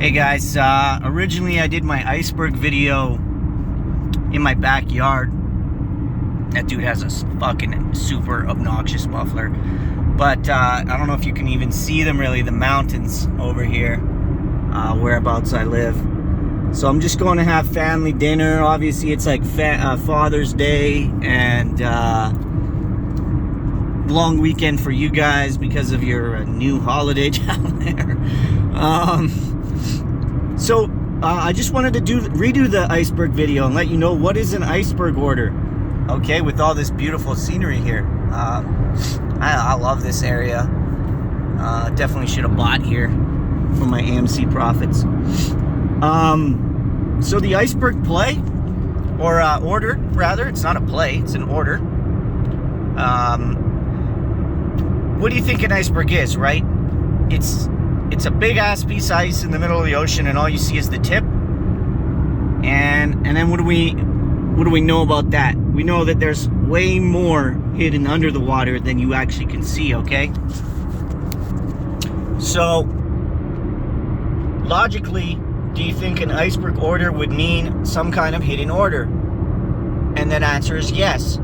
Hey guys, originally I did my ICEBERG video in my backyard. That dude has a fucking super obnoxious muffler. But I don't know if you can even see them really, the mountains over here, whereabouts I live. So I'm just going to have family dinner. Obviously it's like Father's Day and long weekend for you guys because of your new holiday down there. So I just wanted to redo the ICEBERG video and let you know what is an ICEBERG order. Okay, with all this beautiful scenery here. I love this area. Definitely should have bought here for my AMC profits. So the ICEBERG play, or order rather, it's not a play, it's an order. What do you think an ICEBERG is, right? It's a big ass piece of ice in the middle of the ocean, and all you see is the tip. And then what do we know about that? We know that there's way more hidden under the water than you actually can see, okay? So logically, do you think an ICEBERG order would mean some kind of hidden order? And that answer is yes.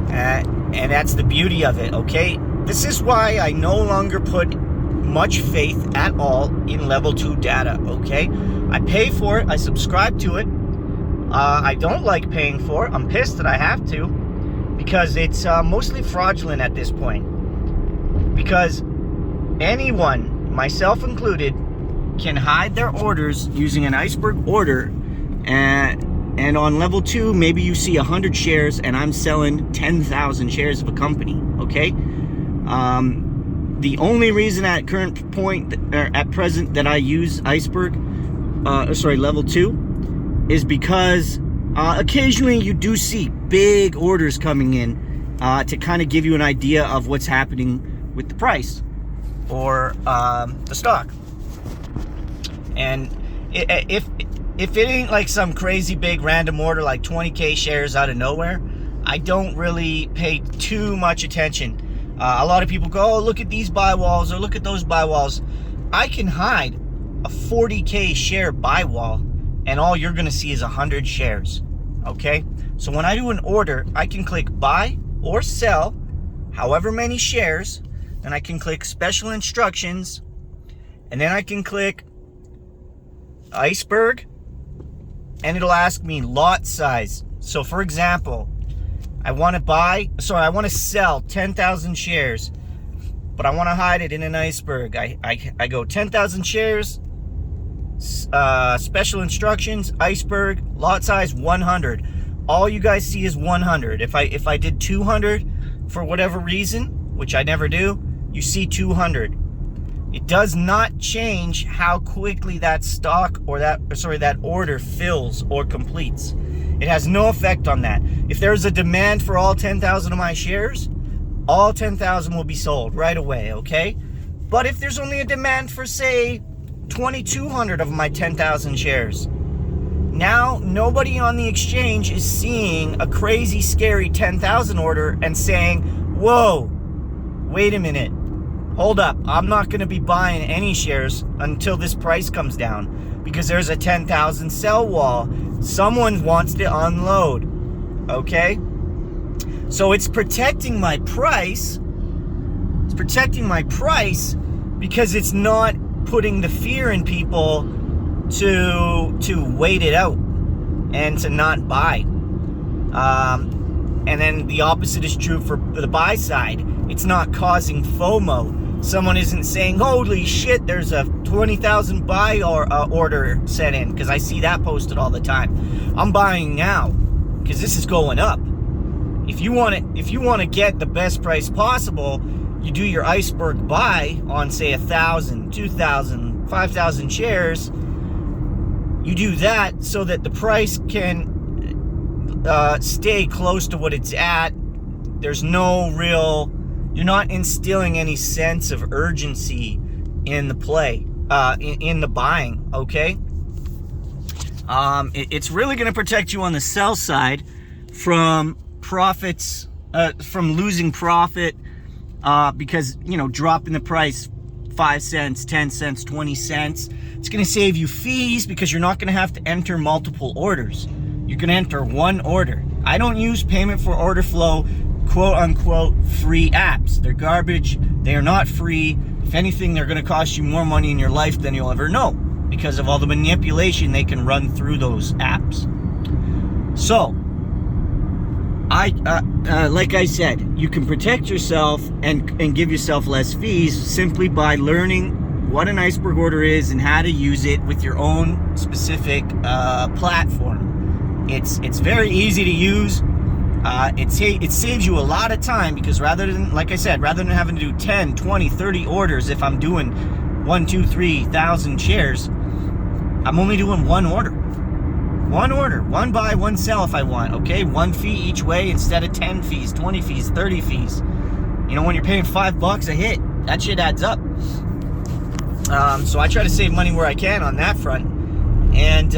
And that's the beauty of it, okay? This is why I no longer put much faith at all in level 2 data, okay? I pay for it, I subscribe to it. I don't like paying for it. I'm pissed that I have to, because it's mostly fraudulent at this point. Because anyone, myself included, can hide their orders using an ICEBERG order, and on level 2, maybe you see 100 shares and I'm selling 10,000 shares of a company, okay? The only reason at current point, or at present, that I use ICEBERG, level 2, is because occasionally you do see big orders coming in to kind of give you an idea of what's happening with the price or the stock. And if it ain't like some crazy big random order like 20k shares out of nowhere, I don't really pay too much attention. A lot of people go, oh, look at these buy walls or look at those buy walls. I can hide a 40k share buy wall and all you're gonna see is 100 shares, okay? So when I do an order, I can click buy or sell however many shares, then I can click special instructions, and then I can click ICEBERG, and it'll ask me lot size. So for example, I want to sell 10,000 shares, but I want to hide it in an ICEBERG. I go 10,000 shares, special instructions, ICEBERG, lot size 100. All you guys see is 100. If I did 200 for whatever reason, which I never do, you see 200. It does not change how quickly that stock or that order fills or completes. It has no effect on that. If there's a demand for all 10,000 of my shares, all 10,000 will be sold right away, okay? But if there's only a demand for, say, 2,200 of my 10,000 shares, now nobody on the exchange is seeing a crazy, scary 10,000 order and saying, whoa, wait a minute, hold up, I'm not going to be buying any shares until this price comes down, because there's a 10,000 sell wall. Someone wants to unload, okay? So it's protecting my price. It's protecting my price because it's not putting the fear in people to wait it out and to not buy. And then the opposite is true for the buy side. It's not causing FOMO. Someone isn't saying, holy shit, there's a 20,000 buy order set in, because I see that posted all the time. I'm buying now because this is going up. If you want to get the best price possible, you do your ICEBERG buy on, say, 1,000, 2,000, 5,000 shares. You do that so that the price can stay close to what it's at. There's no real... You're not instilling any sense of urgency in the play, in the buying, okay? It's really going to protect you on the sell side from profits, from losing profit, because, you know, dropping the price 5 cents, 10 cents, 20 cents, It's going to save you fees because you're not going to have to enter multiple orders. You're going to enter one order. I don't use payment for order flow, quote unquote, free apps. They're garbage. They are not free. If anything, they're going to cost you more money in your life than you'll ever know because of all the manipulation they can run through those apps. So, like I said, you can protect yourself and give yourself less fees simply by learning what an iceberg order is and how to use it with your own specific platform. It's very easy to use. It saves you a lot of time because rather than having to do 10, 20, 30 orders, if I'm doing 1, 2, 3,000 shares, I'm only doing one order. One order, one buy, one sell if I want, okay? 1 fee each way instead of 10 fees, 20 fees, 30 fees. You know, when you're paying $5 a hit, that shit adds up. So I try to save money where I can on that front. And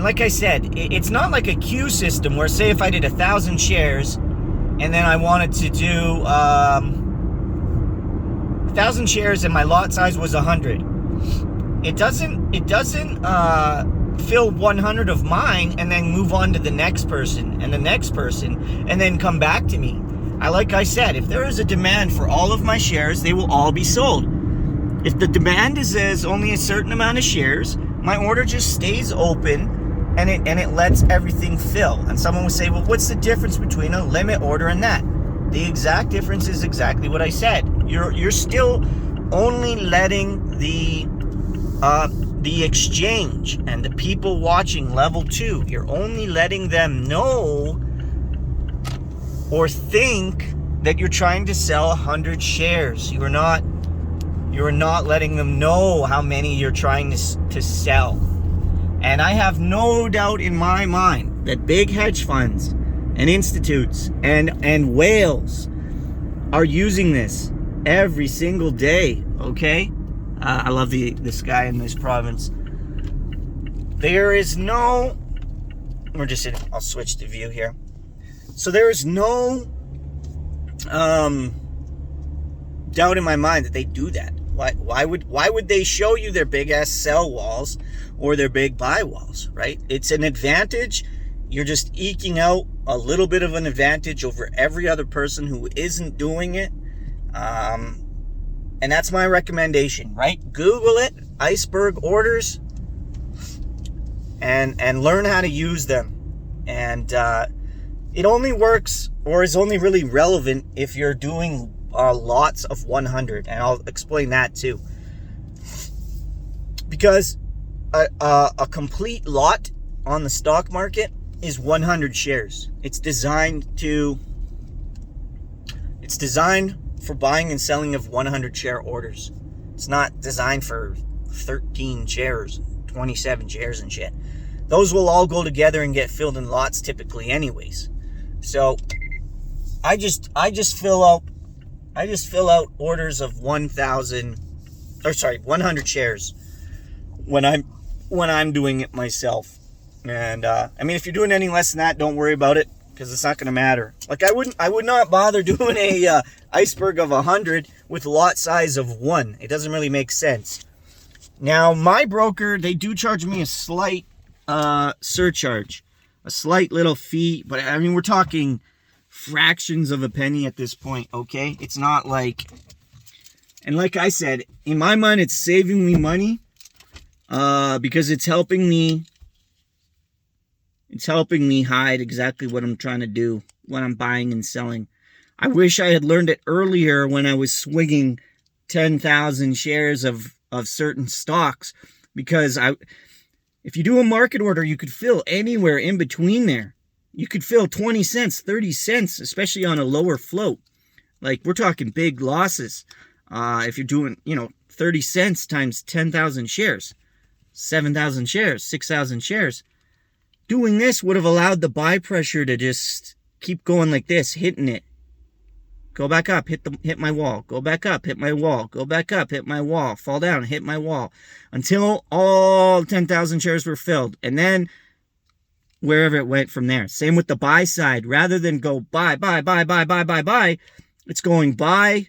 like I said, it's not like a queue system where, say, if I did 1,000 shares and then I wanted to do 1,000 shares and my lot size was 100. It doesn't fill 100 of mine and then move on to the next person and the next person and then come back to me. Like I said, if there is a demand for all of my shares, they will all be sold. If the demand is only a certain amount of shares, my order just stays open and it lets everything fill. And someone would say, well, what's the difference between a limit order and that? The exact difference is exactly what I said. You're still only letting the exchange and the people watching level 2, you're only letting them know or think that you're trying to sell 100 shares. You're not letting them know how many you're trying to sell. And I have no doubt in my mind that big hedge funds and institutes and whales are using this every single day, okay? I love this guy in this province. There is no... I'll switch the view here. So there is no doubt in my mind that they do that. Why would they show you their big ass sell walls or their big buy walls, right? It's an advantage. You're just eking out a little bit of an advantage over every other person who isn't doing it. And that's my recommendation, right? Google it, iceberg orders, and learn how to use them. And it only works or is only really relevant if you're doing lots of 100, and I'll explain that too. Because a complete lot on the stock market is 100 shares. It's designed for buying and selling of 100 share orders. It's not designed for 13 shares, 27 shares and shit. Those will all go together and get filled in lots typically anyways. So I just fill out orders of 100 shares when I'm doing it myself. And I mean, if you're doing any less than that, don't worry about it, because it's not going to matter. Like I would not bother doing a iceberg of 100 with lot size of 1. It doesn't really make sense. Now, my broker, they do charge me a slight surcharge, a slight little fee, but I mean, we're talking fractions of a penny at this point, okay? It's not like, and like I said, in my mind, it's saving me money because it's helping me hide exactly what I'm trying to do when I'm buying and selling. I wish I had learned it earlier when I was swinging 10,000 shares of certain stocks, because if you do a market order, you could fill anywhere in between there. You could fill 20 cents, 30 cents, especially on a lower float. Like, we're talking big losses. If you're doing, 30 cents times 10,000 shares, 7,000 shares, 6,000 shares. Doing this would have allowed the buy pressure to just keep going like this, hitting it. Go back up, hit my wall. Go back up, hit my wall. Go back up, hit my wall. Fall down, hit my wall. Until all 10,000 shares were filled. And then wherever it went from there. Same with the buy side. Rather than go buy, it's going buy.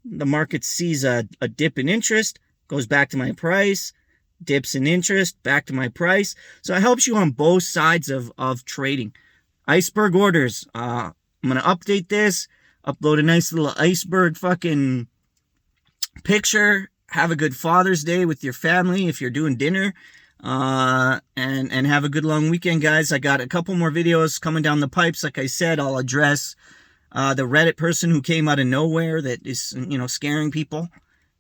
The market sees a dip in interest, goes back to my price, dips in interest, back to my price. So it helps you on both sides of trading. Iceberg orders. I'm going to update this, upload a nice little iceberg fucking picture. Have a good Father's Day with your family if you're doing dinner. And have a good long weekend, guys. I got a couple more videos coming down the pipes. Like I said, I'll address the Reddit person who came out of nowhere that is, scaring people.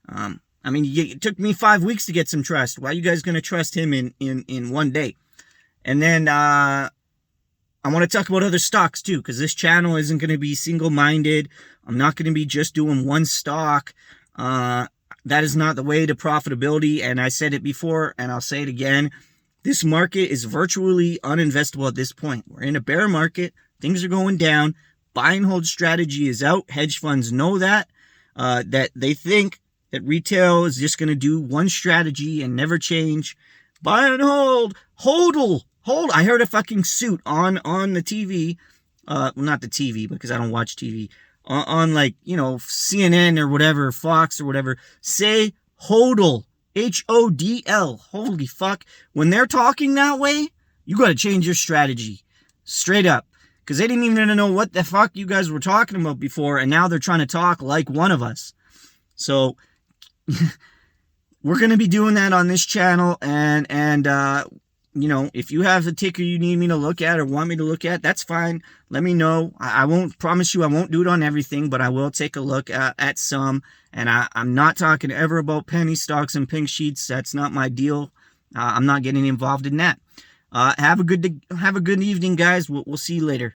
I mean, it took me 5 weeks to get some trust. Why are you guys going to trust him in 1 day? And then I want to talk about other stocks too, because this channel isn't going to be single-minded. I'm not going to be just doing one stock. That is not the way to profitability, and I said it before, and I'll say it again. This market is virtually uninvestable at this point. We're in a bear market. Things are going down. Buy and hold strategy is out. Hedge funds know that. That they think that retail is just going to do one strategy and never change. Buy and hold. Hold. I heard a fucking suit on the TV. Well, not the TV, because I don't watch TV. On like, CNN or whatever, Fox or whatever, say HODL, HODL. Holy fuck. When they're talking that way, you got to change your strategy. Straight up. Because they didn't even know what the fuck you guys were talking about before, and now they're trying to talk like one of us. So, we're going to be doing that on this channel, and if you have a ticker you need me to look at or want me to look at, that's fine. Let me know. I won't promise you I won't do it on everything, but I will take a look at some. And I'm not talking ever about penny stocks and pink sheets. That's not my deal. I'm not getting involved in that. Have a good evening, guys. We'll see you later.